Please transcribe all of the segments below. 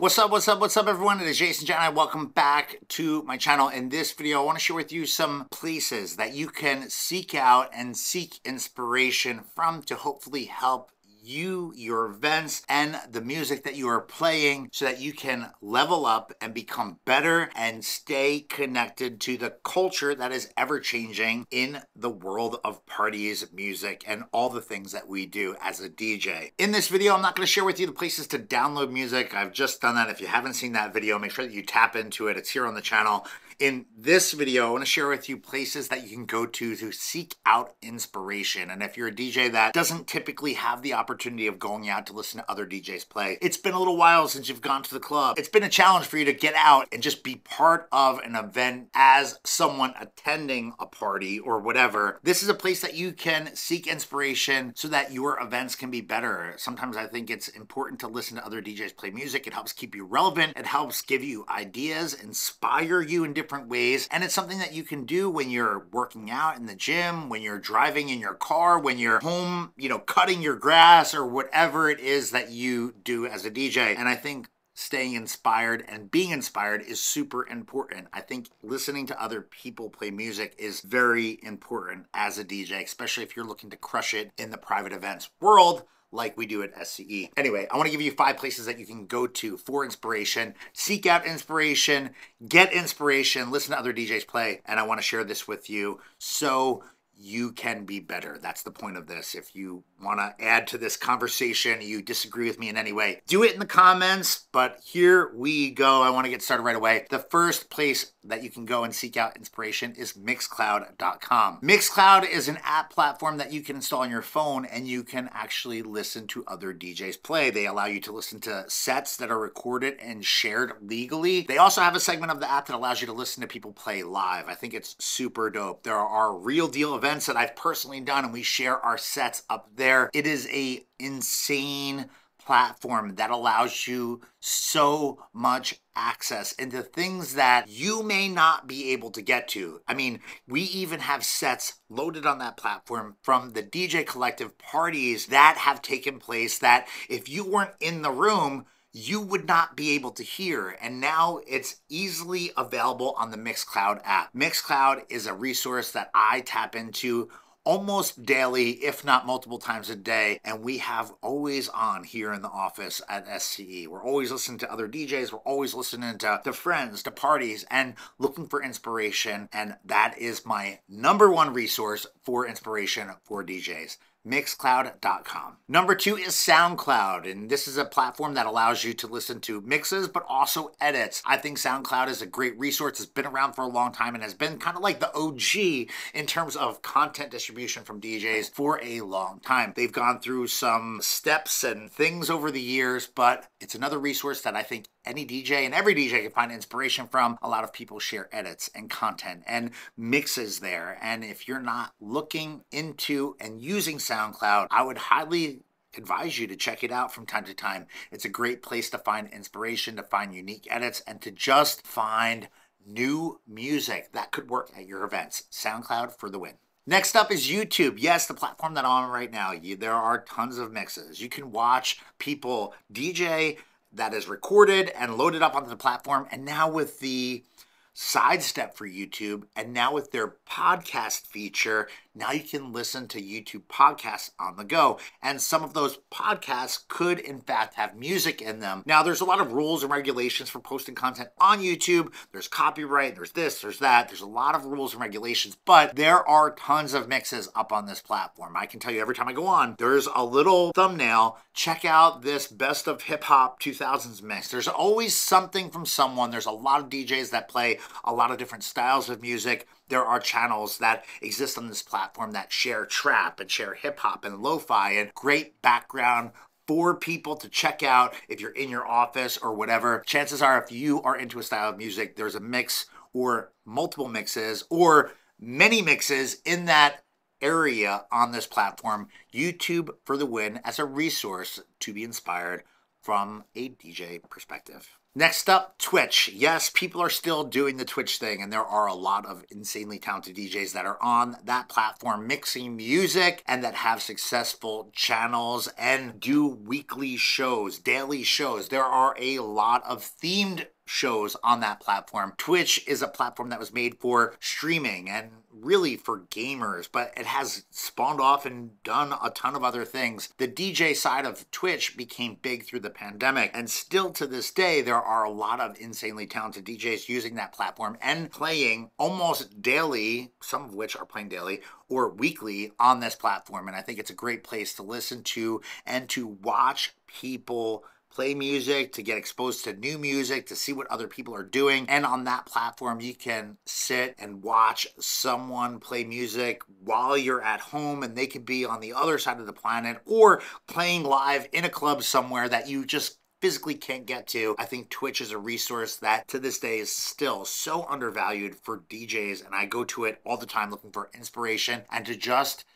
What's up, everyone? It is Jason Jani. Welcome back to my channel. In this video, I want to share with you some places that you can seek out and seek inspiration from to hopefully help you, your events, and the music that you are playing so that you can level up and become better and stay connected to the culture that is ever changing in the world of parties, music, and all the things that we do as a DJ. In this video, I'm not going to share with you the places to download music. I've just done that. If you haven't seen that video, make sure that you tap into it. It's here on the channel. In this video, I want to share with you places that you can go to seek out inspiration. And if you're a DJ that doesn't typically have the opportunity of going out to listen to other DJs play, it's been a little while since you've gone to the club. It's been a challenge for you to get out and just be part of an event as someone attending a party or whatever. This is a place that you can seek inspiration so that your events can be better. Sometimes I think it's important to listen to other DJs play music. It helps keep you relevant. It helps give you ideas, inspire you in different ways, and it's something that you can do when you're working out in the gym, when you're driving in your car, when you're home, cutting your grass, or whatever it is that you do as a DJ. And I think staying inspired and being inspired is super important. I think listening to other people play music is very important as a DJ, especially if you're looking to crush it in the private events world like we do at SCE. Anyway, I want to give you 5 places that you can go to for inspiration, seek out inspiration, get inspiration, listen to other DJs play, and I want to share this with you so you can be better. That's the point of this. If you want to add to this conversation, you disagree with me in any way, do it in the comments, but here we go. I want to get started right away. The first place that you can go and seek out inspiration is Mixcloud.com. Mixcloud is an app platform that you can install on your phone, and you can actually listen to other DJs play. They allow you to listen to sets that are recorded and shared legally. They also have a segment of the app that allows you to listen to people play live. I think it's super dope. There are real deal events that I've personally done, and we share our sets up there. It is a insane platform that allows you so much access into things that you may not be able to get to. I mean, we even have sets loaded on that platform from the DJ Collective parties that have taken place that if you weren't in the room, you would not be able to hear. And now it's easily available on the Mixcloud app. Mixcloud is a resource that I tap into almost daily, if not multiple times a day, and we have always on here in the office at SCE. We're always listening to other DJs, we're always listening to friends, to parties, and looking for inspiration, and that is my #1 resource for inspiration for DJs. Mixcloud.com. Number 2 is SoundCloud, and this is a platform that allows you to listen to mixes but also edits. I think SoundCloud is a great resource. It's been around for a long time and has been kind of like the OG in terms of content distribution from DJs for a long time. They've gone through some steps and things over the years, but it's another resource that I think any DJ and every DJ can find inspiration from. A lot of people share edits and content and mixes there. And if you're not looking into and using SoundCloud, I would highly advise you to check it out from time to time. It's a great place to find inspiration, to find unique edits, and to just find new music that could work at your events. SoundCloud for the win. Next up is YouTube. Yes, the platform that I'm on right now. There are tons of mixes. You can watch people DJ that is recorded and loaded up onto the platform. And now with the sidestep for YouTube, and now with their podcast feature, now you can listen to YouTube podcasts on the go. And some of those podcasts could in fact have music in them. Now there's a lot of rules and regulations for posting content on YouTube. There's copyright, there's this, there's that. There's a lot of rules and regulations, but there are tons of mixes up on this platform. I can tell you every time I go on, there's a little thumbnail. Check out this best of hip hop 2000s mix. There's always something from someone. There's a lot of DJs that play a lot of different styles of music. There are channels that exist on this platform that share trap and share hip hop and lo-fi and great background for people to check out if you're in your office or whatever. Chances are, if you are into a style of music, there's a mix or multiple mixes or many mixes in that area on this platform. YouTube for the win as a resource to be inspired from a DJ perspective. Next up, Twitch. Yes, people are still doing the Twitch thing, and there are a lot of insanely talented DJs that are on that platform mixing music and that have successful channels and do weekly shows, daily shows. There are a lot of themed shows on that platform. Twitch is a platform that was made for streaming and really for gamers, but it has spawned off and done a ton of other things. The DJ side of Twitch became big through the pandemic, and still to this day, there are a lot of insanely talented DJs using that platform and playing almost daily, some of which are playing daily or weekly on this platform. And I think it's a great place to listen to and to watch people play music, to get exposed to new music, to see what other people are doing. And on that platform, you can sit and watch someone play music while you're at home, and they could be on the other side of the planet or playing live in a club somewhere that you just physically can't get to. I think Twitch is a resource that to this day is still so undervalued for DJs, and I go to it all the time looking for inspiration and to just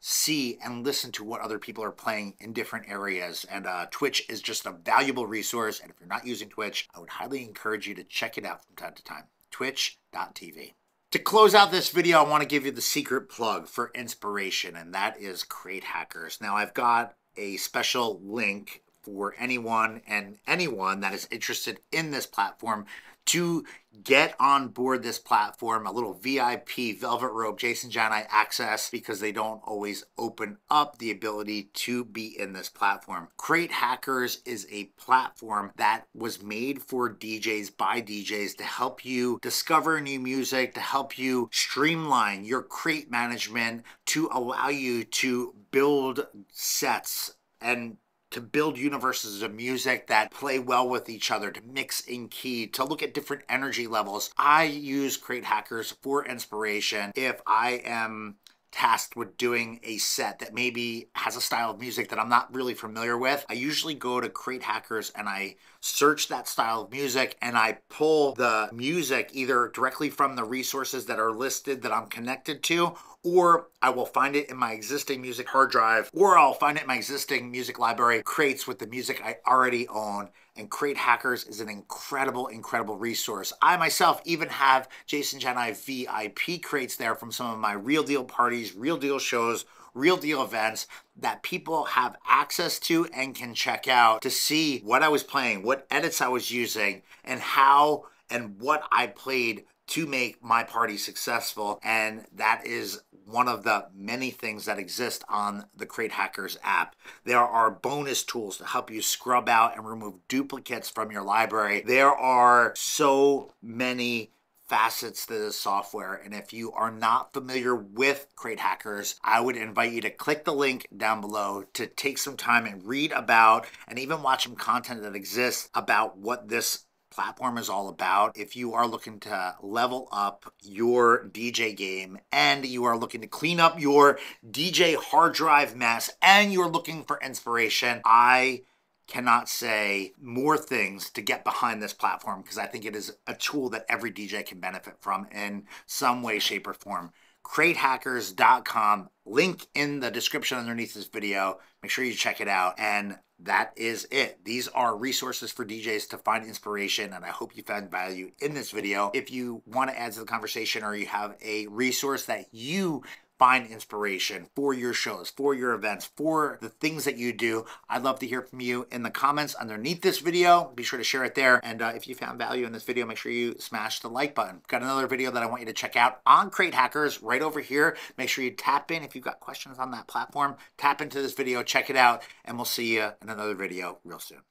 see and listen to what other people are playing in different areas. And Twitch is just a valuable resource. And if you're not using Twitch, I would highly encourage you to check it out from time to time. Twitch.tv. To close out this video, I want to give you the secret plug for inspiration, and that is Crate Hackers. Now, I've got a special link for anyone that is interested in this platform to get on board this platform, a little VIP velvet rope Jason Jani access, because they don't always open up the ability to be in this platform. Crate Hackers is a platform that was made for DJs by DJs to help you discover new music, to help you streamline your crate management, to allow you to build sets and to build universes of music that play well with each other, to mix in key, to look at different energy levels. I use Crate Hackers for inspiration if I am tasked with doing a set that maybe has a style of music that I'm not really familiar with. I usually go to Crate Hackers and I search that style of music and I pull the music either directly from the resources that are listed that I'm connected to, or I will find it in my existing music hard drive, or I'll find it in my existing music library crates with the music I already own. And Crate Hackers is an incredible, incredible resource. I myself even have Jason Jani VIP crates there from some of my real deal parties, real deal shows, real deal events that people have access to and can check out to see what I was playing, what edits I was using, and how and what I played to make my party successful. And that is one of the many things that exist on the Crate Hackers app. There are bonus tools to help you scrub out and remove duplicates from your library. There are so many facets to this software, and if you are not familiar with Crate Hackers, I would invite you to click the link down below to take some time and read about and even watch some content that exists about what this platform is all about. If you are looking to level up your DJ game and you are looking to clean up your DJ hard drive mess and you're looking for inspiration, I cannot say more things to get behind this platform, because I think it is a tool that every DJ can benefit from in some way, shape, or form. Cratehackers.com, link in the description underneath this video. Make sure you check it out. And that is it. These are resources for DJs to find inspiration, and I hope you found value in this video. If you want to add to the conversation, or you have a resource that you find inspiration for your shows, for your events, for the things that you do, I'd love to hear from you in the comments underneath this video. Be sure to share it there. And if you found value in this video, make sure you smash the like button. Got another video that I want you to check out on Crate Hackers right over here. Make sure you tap in. If you've got questions on that platform, tap into this video, check it out, and we'll see you in another video real soon.